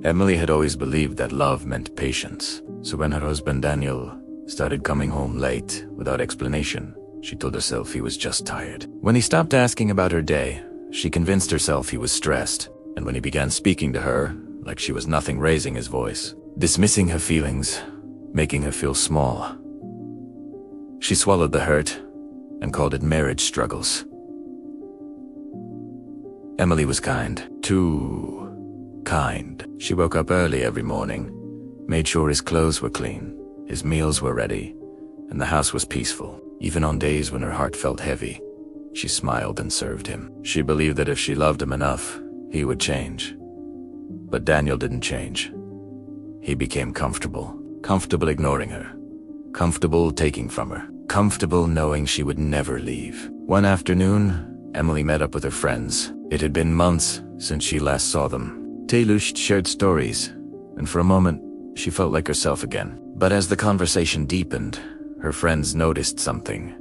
Emily had always believed that love meant patience. So when her husband Daniel started coming home late without explanation, she told herself he was just tired. When he stopped asking about her day, she convinced herself he was stressed. And when he began speaking to her, like she was nothing, raising his voice, dismissing her feelings, making her feel small, she swallowed the hurt and called it marriage struggles. Emily was kind. Too kind. She woke up early every morning, made sure his clothes were clean, his meals were ready, and the house was peaceful. Even on days when her heart felt heavy, she smiled and served him. She believed that if she loved him enough, he would change. But Daniel didn't change. He became comfortable. Comfortable ignoring her. Comfortable taking from her. Comfortable knowing she would never leave. One afternoon, Emily met up with her friends. It had been months since she last saw them. They shared stories, and for a moment, she felt like herself again. But as the conversation deepened, her friends noticed something.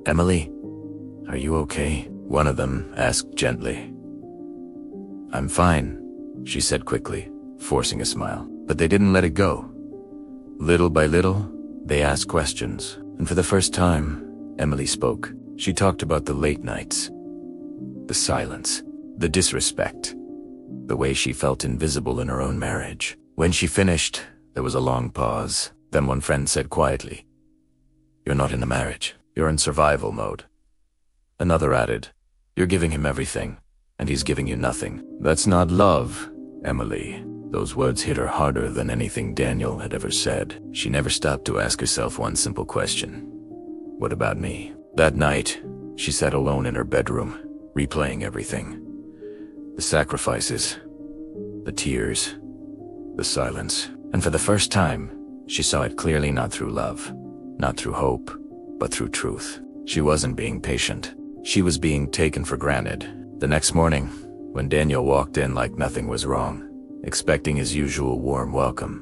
"Emily, are you okay?" one of them asked gently. "I'm fine," she said quickly, forcing a smile. But they didn't let it go. Little by little, they asked questions, and for the first time, Emily spoke. She talked about the late nights, the silence, the disrespect, the way she felt invisible in her own marriage. When she finished, there was a long pause. Then one friend said quietly, "You're not in a marriage. You're in survival mode." Another added, "You're giving him everything, and he's giving you nothing. That's not love, Emily." Those words hit her harder than anything Daniel had ever said. She never stopped to ask herself one simple question. What about me? That night, she sat alone in her bedroom, replaying everything. The sacrifices, the tears, the silence. And for the first time, she saw it clearly, not through love, not through hope, but through truth. She wasn't being patient. She was being taken for granted. The next morning, when Daniel walked in like nothing was wrong, expecting his usual warm welcome,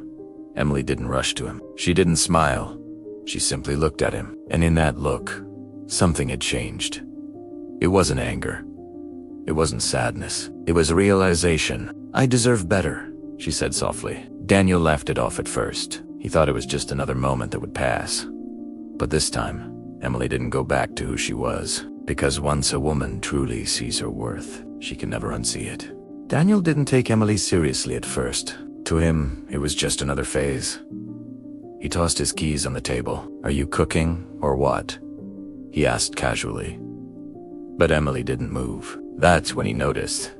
Emily didn't rush to him. She didn't smile. She simply looked at him. And in that look, something had changed. It wasn't anger. It wasn't sadness. It was a realization. "I deserve better," she said softly. Daniel laughed it off at first. He thought it was just another moment that would pass. But this time, Emily didn't go back to who she was. Because once a woman truly sees her worth, she can never unsee it. Daniel didn't take Emily seriously at first. To him, it was just another phase. He tossed his keys on the table. "Are you cooking, or what?" he asked casually. But Emily didn't move. That's when he noticed.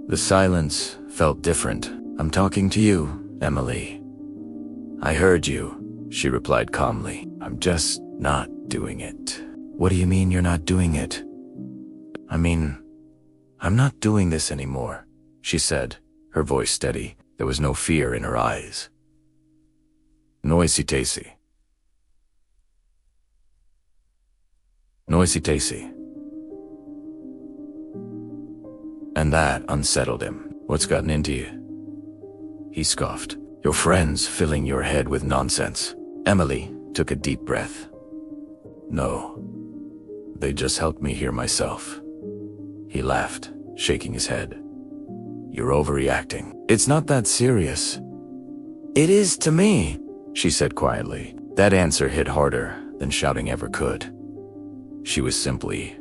The silence felt different. "I'm talking to you, Emily." "I heard you," she replied calmly. "I'm just not doing it." "What do you mean you're not doing it?" "I mean, I'm not doing this anymore," she said, her voice steady. There was no fear in her eyes. Noisy-tasy. Noisy-tasy. And that unsettled him. "What's gotten into you?" He scoffed. "Your friends filling your head with nonsense." Emily took a deep breath. "No, they just helped me hear myself." He laughed, shaking his head. "You're overreacting. It's not that serious." "It is to me," she said quietly. That answer hit harder than shouting ever could. She was simply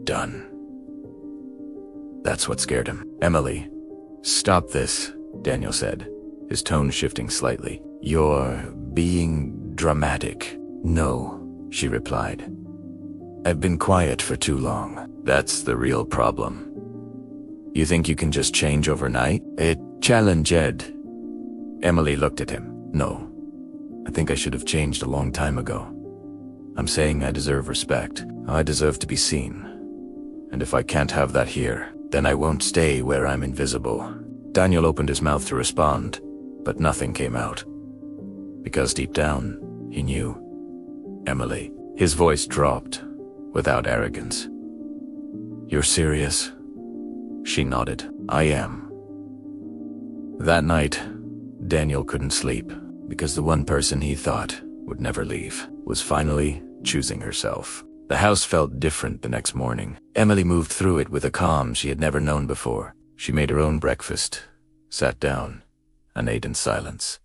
done. That's what scared him. "Emily, stop this," Daniel said, his tone shifting slightly. "You're being dramatic." "No," she replied. "I've been quiet for too long. That's the real problem. You think you can just change overnight?" It challenged. Emily looked at him. "No, I think I should have changed a long time ago. I'm saying I deserve respect. I deserve to be seen. And if I can't have that here, then I won't stay where I'm invisible." Daniel opened his mouth to respond, but nothing came out. Because deep down, he knew. "Emily." His voice dropped, without arrogance. "You're serious?" She nodded. "I am." That night, Daniel couldn't sleep, because the one person he thought would never leave was finally choosing herself. The house felt different the next morning. Emily moved through it with a calm she had never known before. She made her own breakfast, sat down, and ate in silence.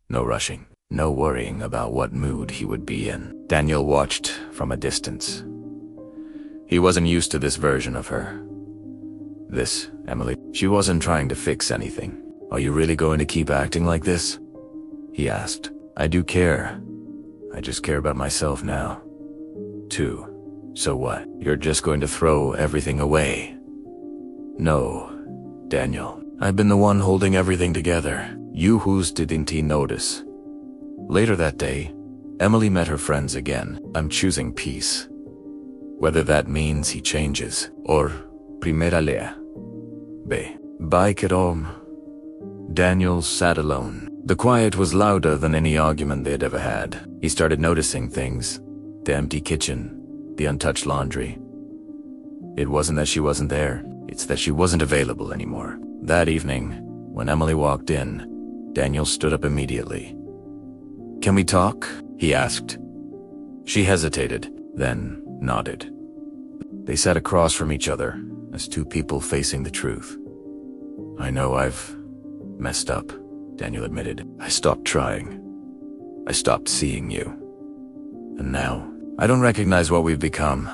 No rushing, no worrying about what mood he would be in. Daniel watched from a distance. He wasn't used to this version of her. This, Emily, she wasn't trying to fix anything. Are you really going to keep acting like this? He asked. I do care. I just care about myself now. Too. So what? You're just going to throw everything away? No, Daniel. I've been the one holding everything together. You whose didn't he notice? Later that day, Emily met her friends again. I'm choosing peace. Whether that means he changes, or primera lea. Bye, kiddo. Daniel sat alone. The quiet was louder than any argument they'd ever had. He started noticing things. The empty kitchen, the untouched laundry. It wasn't that she wasn't there, it's that she wasn't available anymore. That evening, when Emily walked in, Daniel stood up immediately. Can we talk? He asked. She hesitated, then nodded. They sat across from each other, as two people facing the truth. I know I've messed up, Daniel admitted. I stopped trying. I stopped seeing you. And now, I don't recognize what we've become.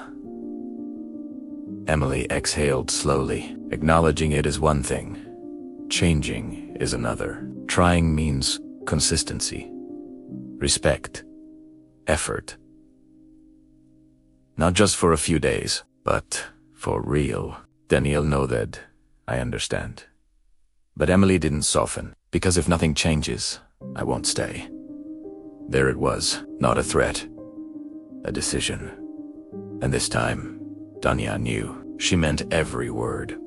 Emily exhaled slowly, acknowledging it is one thing. Changing is another. Trying means consistency, respect, effort. Not just for a few days, but for real. Daniel know that I understand. But Emily didn't soften, because if nothing changes, I won't stay. There it was, not a threat, a decision. And this time, Danya knew. She meant every word.